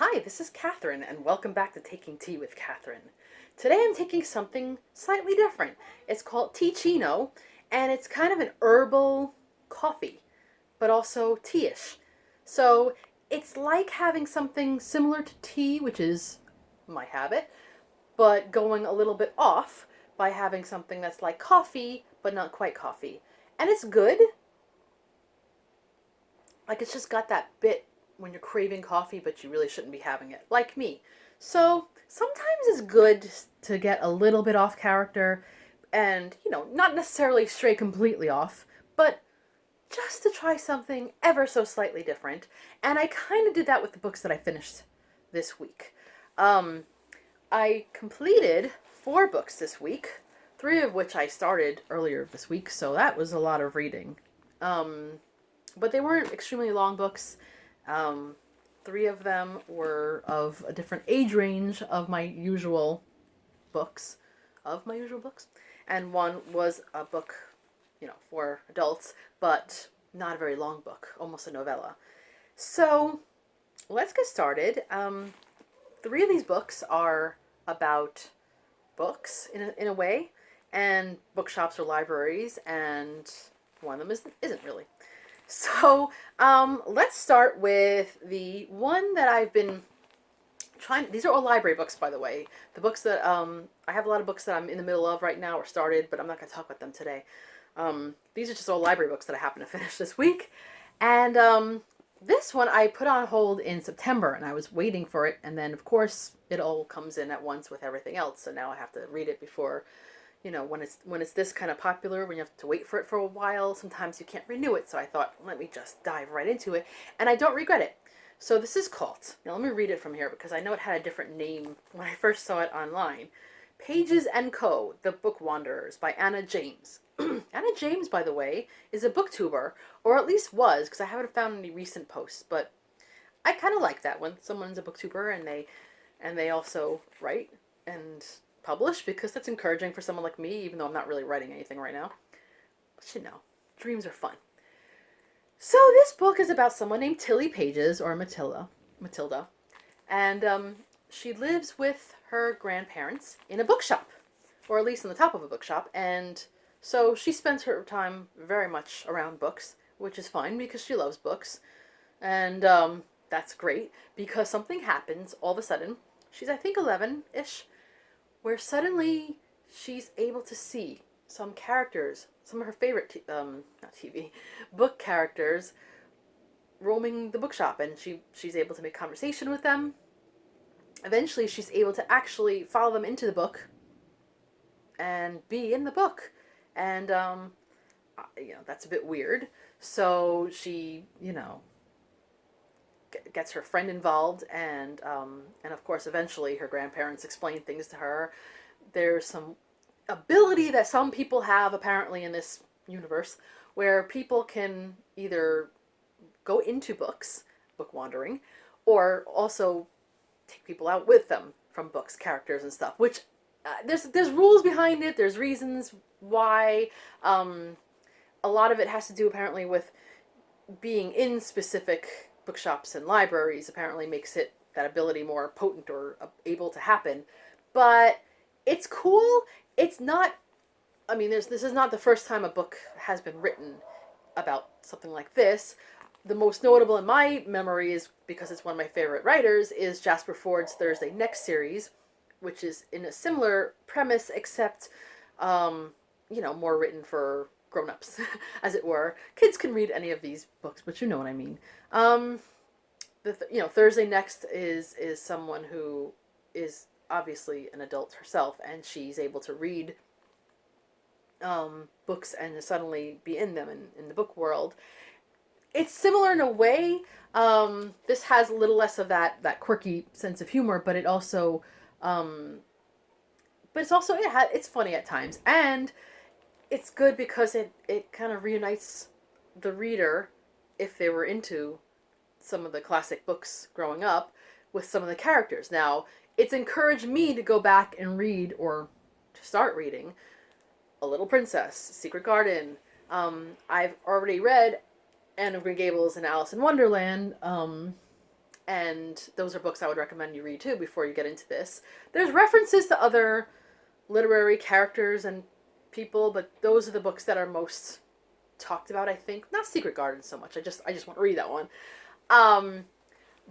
Hi, this is Catherine, and welcome back to Taking Tea with Catherine. Today I'm taking something slightly different. It's called Tea-Chino, and it's kind of an herbal coffee, but also tea-ish. So it's like having something similar to tea, which is my habit, but going a little bit off by having something that's like coffee, but not quite coffee. And it's good. Like it's just got that bit when you're craving coffee, but you really shouldn't be having it, like me. So sometimes it's good to get a little bit off character and, not necessarily stray completely off, but just to try something ever so slightly different. And I kind of did that with the books that I finished this week. Um, I completed 4 books this week, 3 of which I started earlier this week, so that was a lot of reading. But they weren't extremely long books. 3 of them were of a different age range of my usual books, and one was a book, for adults, but not a very long book, almost a novella. So let's get started. 3 of these books are about books in a way, and bookshops or libraries, and one of them isn't really. So, let's start with the one that I've been trying. These are all library books, by the way. The books that, I have a lot of books that I'm in the middle of right now or started, but I'm not going to talk about them today. These are just all library books that I happen to finish this week. And, this one I put on hold in September, and I was waiting for it, and then, of course, it all comes in at once with everything else, so now I have to read it before, when it's this kind of popular, when you have to wait for it for a while, sometimes you can't renew it. So I thought, let me just dive right into it, and I don't regret it. So this is called, now let me read it from here because I know it had a different name when I first saw it online. Pages and Co., The Book Wanderers by Anna James. Anna James, by the way, is a booktuber, or at least was, because I haven't found any recent posts, but I kind of like that when someone's a booktuber and they also write and publish, because that's encouraging for someone like me, even though I'm not really writing anything right now. But dreams are fun. So this book is about someone named Tilly Pages, or Matilda, and she lives with her grandparents in a bookshop, or at least on the top of a bookshop, and so she spends her time very much around books, which is fine because she loves books, and that's great because something happens all of a sudden. She's, I think, 11-ish, where suddenly she's able to see some characters, some of her favorite, not TV, book characters roaming the bookshop, and she's able to make conversation with them. Eventually, she's able to actually follow them into the book and be in the book. And, that's a bit weird. So she, gets her friend involved, and of course eventually her grandparents explain things to her. There's some ability that some people have apparently in this universe where people can either go into books, book wandering, or also take people out with them from books, characters and stuff, which there's rules behind it, there's reasons why. A lot of it has to do apparently with being in specific bookshops and libraries apparently makes it, that ability, more potent or able to happen. But it's cool. It's not, this is not the first time a book has been written about something like this. The most notable in my memory is, because it's one of my favorite writers, is Jasper Ford's Thursday Next series, which is in a similar premise, except, more written for grown-ups, as it were. Kids can read any of these books, but you know what I mean. Thursday Next is someone who is obviously an adult herself, and she's able to read books and suddenly be in them in the book world. It's similar in a way. This has a little less of that quirky sense of humor, but it also, it's funny at times, and it's good because it kind of reunites the reader, if they were into some of the classic books growing up, with some of the characters. Now, it's encouraged me to go back and read, or to start reading, A Little Princess, Secret Garden. I've already read Anne of Green Gables and Alice in Wonderland, and those are books I would recommend you read too before you get into this. There's references to other literary characters and people, but those are the books that are most talked about, I think. Not Secret Garden so much. I just want to read that one.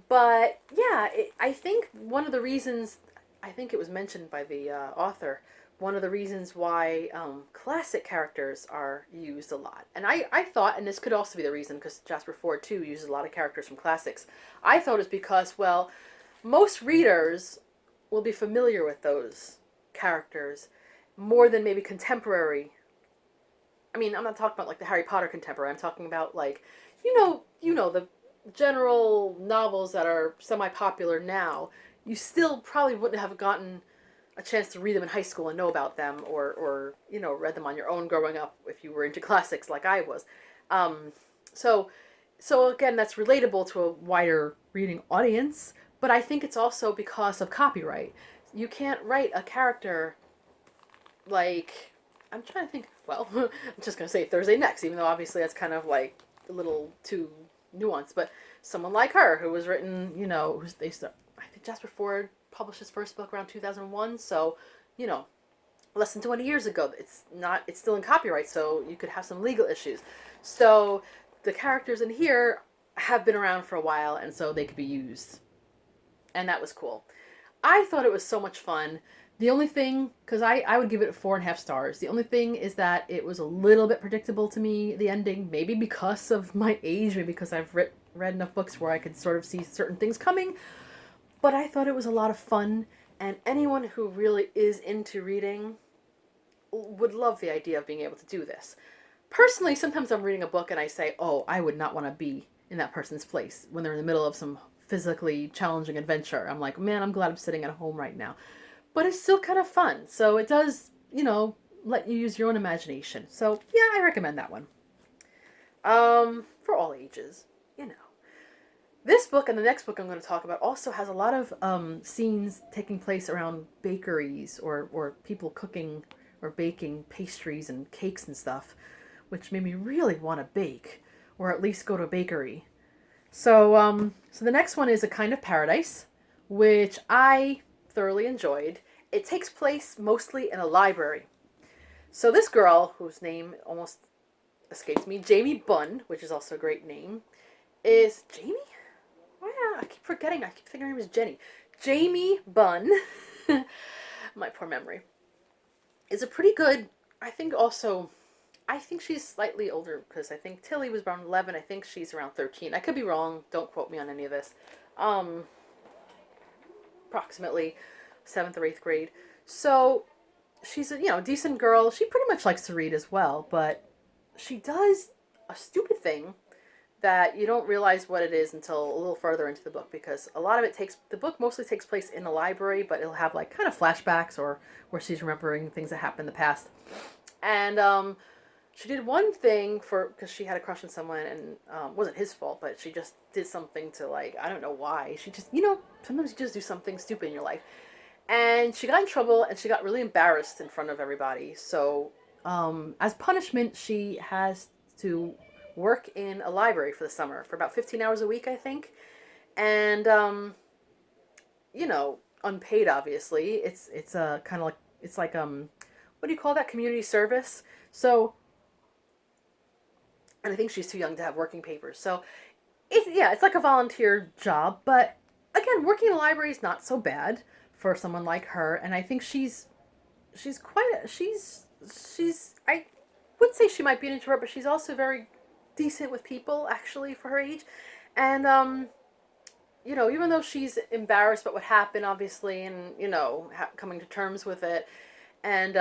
But yeah, I think one of the reasons, I think it was mentioned by the author, one of the reasons why classic characters are used a lot. And I thought, and this could also be the reason, because Jasper Fforde too uses a lot of characters from classics. I thought it's because, well, most readers will be familiar with those characters more than maybe contemporary. I mean, I'm not talking about like the Harry Potter contemporary. I'm talking about like, the general novels that are semi-popular now. You still probably wouldn't have gotten a chance to read them in high school and know about them, or read them on your own growing up if you were into classics like I was. So again, that's relatable to a wider reading audience, but I think it's also because of copyright. You can't write a character like, I'm trying to think, well, I'm just going to say Thursday Next, even though obviously that's kind of like a little too nuanced, but someone like her who was written, I think Jasper Fforde published his first book around 2001, so, less than 20 years ago. It's still in copyright, so you could have some legal issues. So the characters in here have been around for a while, and so they could be used. And that was cool. I thought it was so much fun. The only thing, because I would give it 4.5 stars. The only thing is that it was a little bit predictable to me, the ending. Maybe because of my age, maybe because I've read enough books where I could sort of see certain things coming. But I thought it was a lot of fun, and anyone who really is into reading would love the idea of being able to do this. Personally, sometimes I'm reading a book and I say, oh, I would not want to be in that person's place when they're in the middle of some physically challenging adventure. I'm like, man, I'm glad I'm sitting at home right now. But it's still kind of fun. So it does, let you use your own imagination. So yeah, I recommend that one. For all ages, This book and the next book I'm going to talk about also has a lot of scenes taking place around bakeries or people cooking or baking pastries and cakes and stuff, which made me really want to bake, or at least go to a bakery. So the next one is A Kind of Paradise, which I thoroughly enjoyed. It takes place mostly in a library. So this girl, whose name almost escapes me, Jamie Bunn, which is also a great name, is Jamie? I keep forgetting. I keep thinking her name is Jenny. Jamie Bunn, my poor memory, is a pretty good, I think she's slightly older, because I think Tilly was around 11. I think she's around 13. I could be wrong. Don't quote me on any of this. Approximately 7th or 8th grade. So she's a decent girl. She pretty much likes to read as well, but she does a stupid thing that you don't realize what it is until a little further into the book, because a lot of the book mostly takes place in the library, but it'll have like kind of flashbacks or where she's remembering things that happened in the past. And she did one thing because she had a crush on someone, and it wasn't his fault, but she just did something to, like, I don't know why. She just, sometimes you just do something stupid in your life. And she got in trouble, and she got really embarrassed in front of everybody. So as punishment, she has to work in a library for the summer for about 15 hours a week, I think. And, unpaid, obviously. It's a kind of like, it's like, what do you call that? Community service. So, and I think she's too young to have working papers. So, it's like a volunteer job. But again, working in a library is not so bad for someone like her. And I think she's I would say she might be an introvert, but she's also very decent with people, actually, for her age. And, even though she's embarrassed about what happened, obviously, and, coming to terms with it, and,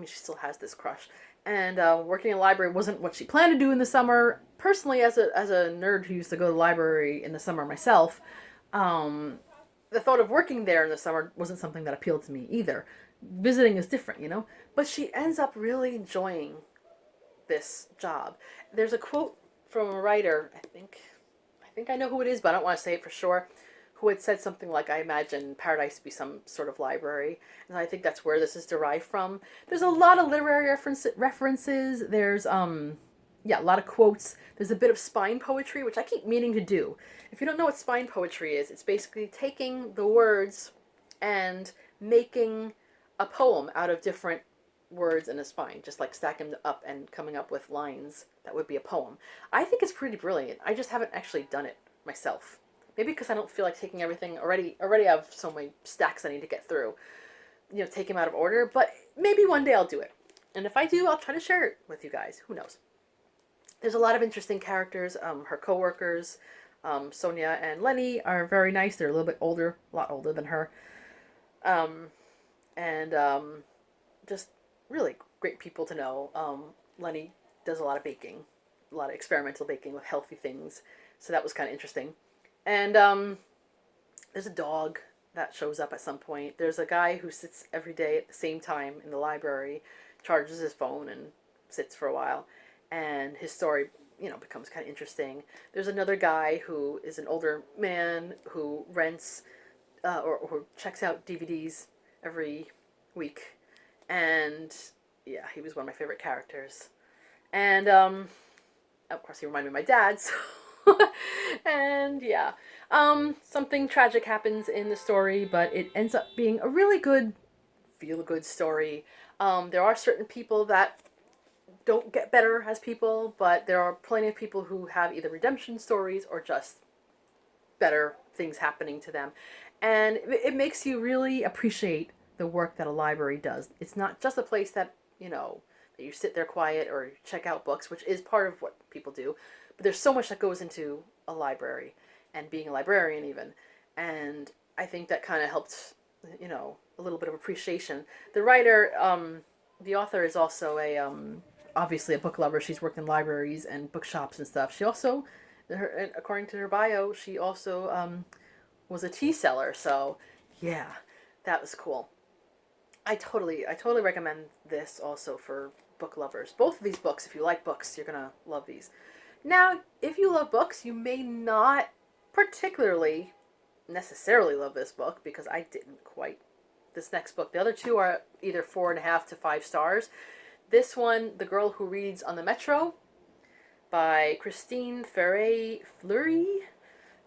she still has this crush. And working in a library wasn't what she planned to do in the summer. Personally, as a nerd who used to go to the library in the summer myself, the thought of working there in the summer wasn't something that appealed to me either. Visiting is different, But she ends up really enjoying this job. There's a quote from a writer, I think I know who it is, but I don't want to say it for sure, who had said something like, I imagine paradise to be some sort of library. And I think that's where this is derived from. There's a lot of literary references. There's yeah, a lot of quotes. There's a bit of spine poetry, which I keep meaning to do. If you don't know what spine poetry is, it's basically taking the words and making a poem out of different words in a spine, just like stacking them up and coming up with lines that would be a poem. I think it's pretty brilliant. I just haven't actually done it myself. Maybe because I don't feel like taking everything already. Already have so many stacks I need to get through. Take them out of order. But maybe one day I'll do it. And if I do, I'll try to share it with you guys. Who knows? There's a lot of interesting characters. Her co-workers, Sonia and Lenny, are very nice. They're a little bit older, a lot older than her. And just really great people to know. Lenny does a lot of baking, a lot of experimental baking with healthy things. So that was kind of interesting. And there's a dog that shows up at some point. There's a guy who sits every day at the same time in the library, charges his phone and sits for a while. And his story, becomes kind of interesting. There's another guy who is an older man who rents or checks out DVDs every week. And yeah, he was one of my favorite characters. And of course, he reminded me of my dad. So and yeah, something tragic happens in the story, but it ends up being a really good, feel-good story. There are certain people that don't get better as people, but there are plenty of people who have either redemption stories or just better things happening to them. And it makes you really appreciate the work that a library does. It's not just a place that, that you sit there quiet or check out books, which is part of what people do. But there's so much that goes into a library and being a librarian even. And I think that kind of helped, a little bit of appreciation. The writer, the author is also obviously a book lover. She's worked in libraries and bookshops and stuff. She also, according to her bio, she also was a tea seller. So yeah, that was cool. I totally recommend this also for book lovers. Both of these books, if you like books, you're gonna love these. Now, if you love books, you may not particularly necessarily love this book, because I didn't quite. This next book, the other two are either 4.5 to 5 stars. This one, The Girl Who Reads on the Metro, by Christine Fleury.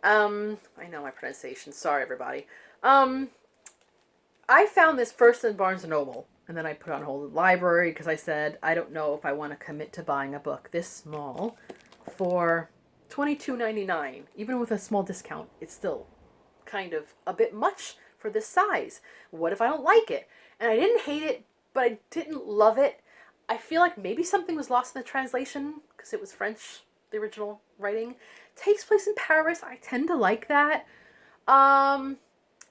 I know my pronunciation. Sorry, everybody. I found this first in Barnes & Noble, and then I put on hold the library because I said, I don't know if I want to commit to buying a book this small for $22.99. Even with a small discount, it's still kind of a bit much for this size. What if I don't like it? And I didn't hate it, but I didn't love it. I feel like maybe something was lost in the translation because it was French, the original writing. It takes place in Paris. I tend to like that.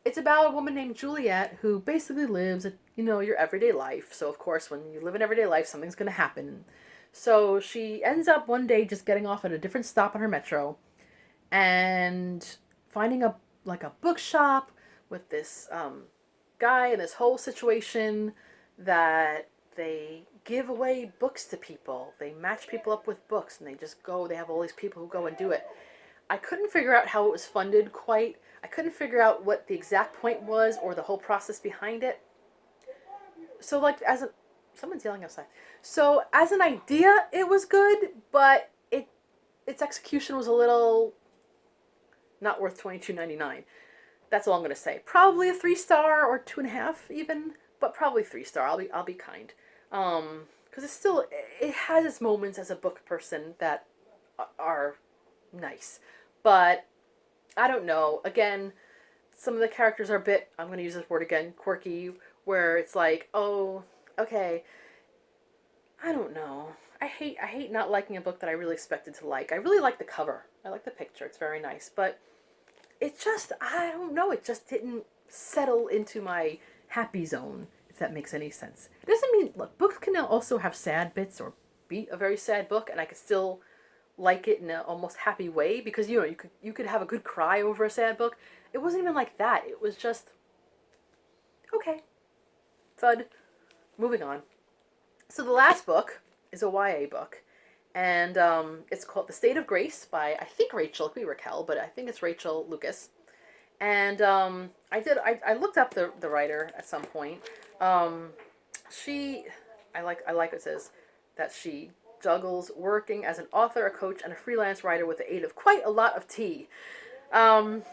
It's about a woman named Juliet who basically lives, your everyday life. So, of course, when you live an everyday life, something's going to happen. So she ends up one day just getting off at a different stop on her metro and finding a bookshop with this guy and this whole situation that they give away books to people. They match people up with books and they just go. They have all these people who go and do it. I couldn't figure out how it was funded quite. I couldn't figure out what the exact point was or the whole process behind it. So, someone's yelling outside. So, as an idea, it was good, but its execution was a little not worth $22.99. That's all I'm gonna say. Probably a 3-star or 2.5 even, but probably 3-star. I'll be kind, because it has its moments as a book person that are nice, but I don't know. Again, some of the characters are a bit, I'm going to use this word again, quirky, where it's like, oh, okay, I don't know. I hate not liking a book that I really expected to like. I really like the cover. I like the picture. It's very nice, but it just, I don't know, it just didn't settle into my happy zone, if that makes any sense. It doesn't mean, look, books can also have sad bits or be a very sad book, and I could still like it in an almost happy way, because you could have a good cry over a sad book. It wasn't even like that. It was just okay, thud, moving on. So the last book is a YA book, and it's called The State of Grace by, I think, Rachel. It could be Raquel, but I think it's Rachel Lucas. And I looked up the writer at some point. I like what it says, that she juggles working as an author, a coach, and a freelance writer with the aid of quite a lot of tea. Um,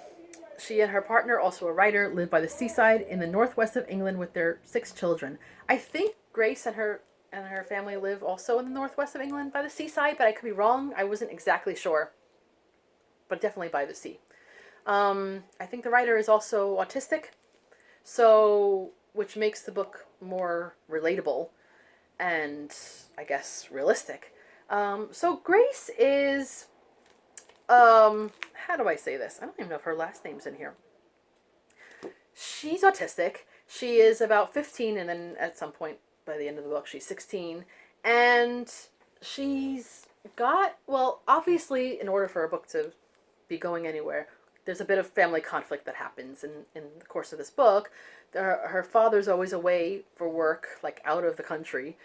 she and her partner, also a writer, live by the seaside in the northwest of England with their 6 children. I think Grace and her family live also in the northwest of England by the seaside, but I could be wrong. I wasn't exactly sure, but definitely by the sea. I think the writer is also autistic, so which makes the book more relatable and I guess realistic. So Grace is, how do I say this? I don't even know if her last name's in here. She's autistic. She is about 15, and then at some point by the end of the book, she's 16. And she's got, well, obviously, in order for a book to be going anywhere, there's a bit of family conflict that happens in the course of this book. Her father's always away for work, like out of the country.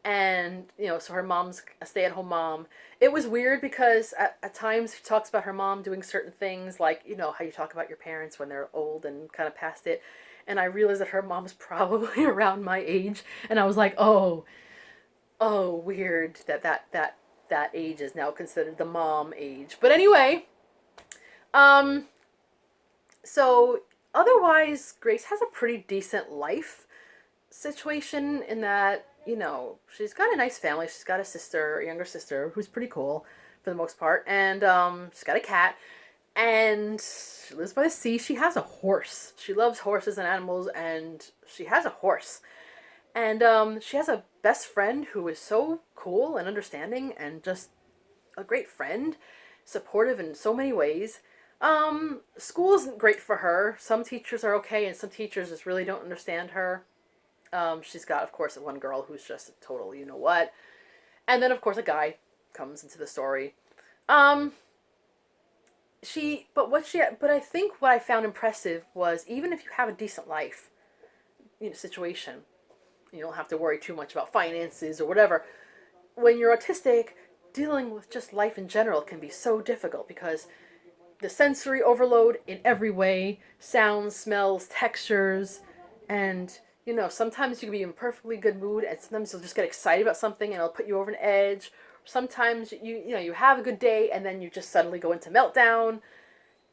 And, so her mom's a stay-at-home mom. It was weird because at times she talks about her mom doing certain things, like, how you talk about your parents when they're old and kind of past it. And I realized that her mom's probably around my age. And I was like, oh, weird that age is now considered the mom age. But anyway, so otherwise, Grace has a pretty decent life situation in that, she's got a nice family. She's got a younger sister, who's pretty cool for the most part. And she's got a cat. And she lives by the sea. She has a horse. She loves horses and animals, and she has a horse. And she has a best friend who is so cool and understanding and just a great friend, supportive in so many ways. School isn't great for her. Some teachers are okay, and some teachers just really don't understand her. She's got, of course, one girl who's just a total you-know-what. And then, of course, a guy comes into the story. But I think what I found impressive was, even if you have a decent life, situation, you don't have to worry too much about finances or whatever. When you're autistic, dealing with just life in general can be so difficult because the sensory overload in every way, sounds, smells, textures, and sometimes you can be in a perfectly good mood, and sometimes you'll just get excited about something and it'll put you over an edge. Sometimes you have a good day and then you just suddenly go into meltdown,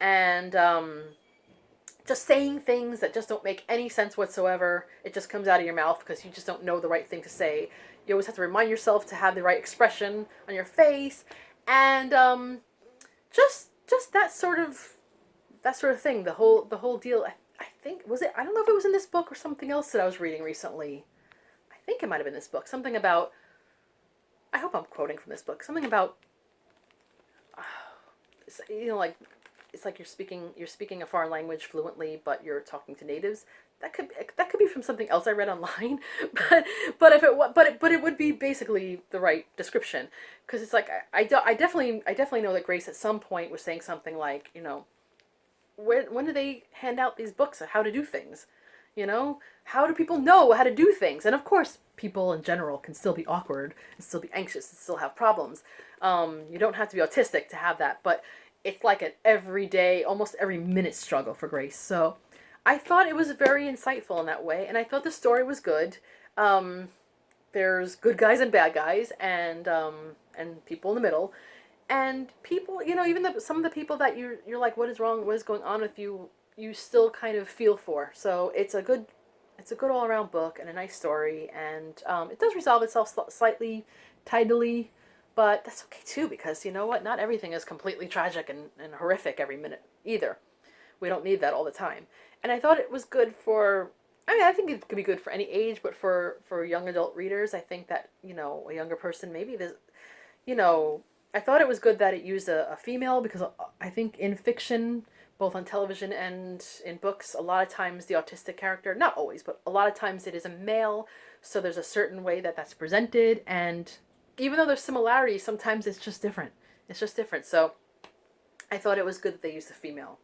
and just saying things that just don't make any sense whatsoever. It just comes out of your mouth because you just don't know the right thing to say. You always have to remind yourself to have the right expression on your face, and just that sort of thing. The whole deal. I think I don't know if it was in this book or something else that I was reading recently. I think it might have been this book. Something about, I hope I'm quoting from this book. Something about, like, it's like you're speaking a foreign language fluently, but you're talking to natives. That could be from something else I read online, but it would be basically the right description, because it's like I definitely know that Grace at some point was saying something like, when do they hand out these books on how to do things? How do people know how to do things? And of course, people in general can still be awkward and still be anxious and still have problems. You don't have to be autistic to have that, but it's like an everyday, almost every minute struggle for Grace. So I thought it was very insightful in that way, and I thought the story was good. There's good guys and bad guys, and people in the middle. And people, even some of the people that you're like, what is wrong? What is going on with you? You still kind of feel for. So it's a good all around book and a nice story. And it does resolve itself slightly tidily, but that's okay too, because you know what? Not everything is completely tragic and horrific every minute either. We don't need that all the time. And I thought it was good for, I think it could be good for any age, but for young adult readers, I think that, a younger person, maybe there's, I thought it was good that it used a female, because I think in fiction, both on television and in books, a lot of times the autistic character, not always, but a lot of times it is a male, so there's a certain way that that's presented, and even though there's similarities, sometimes it's just different. So I thought it was good that they used a female.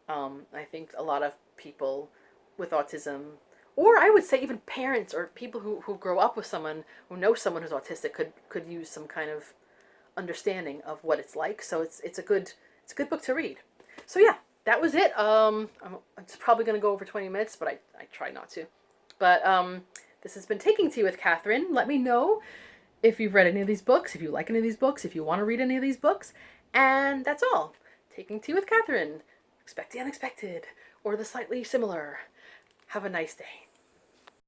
I think a lot of people with autism, or I would say even parents or people who grow up with someone, who know someone who's autistic, could use some kind of understanding of what it's like. So it's a good book to read. So yeah, that was it. It's probably going to go over 20 minutes, but I try not to. But this has been Taking Tea with Catherine. Let me know if you've read any of these books, if you like any of these books, if you want to read any of these books. And that's all. Taking Tea with Catherine. Expect the unexpected or the slightly similar. Have a nice day.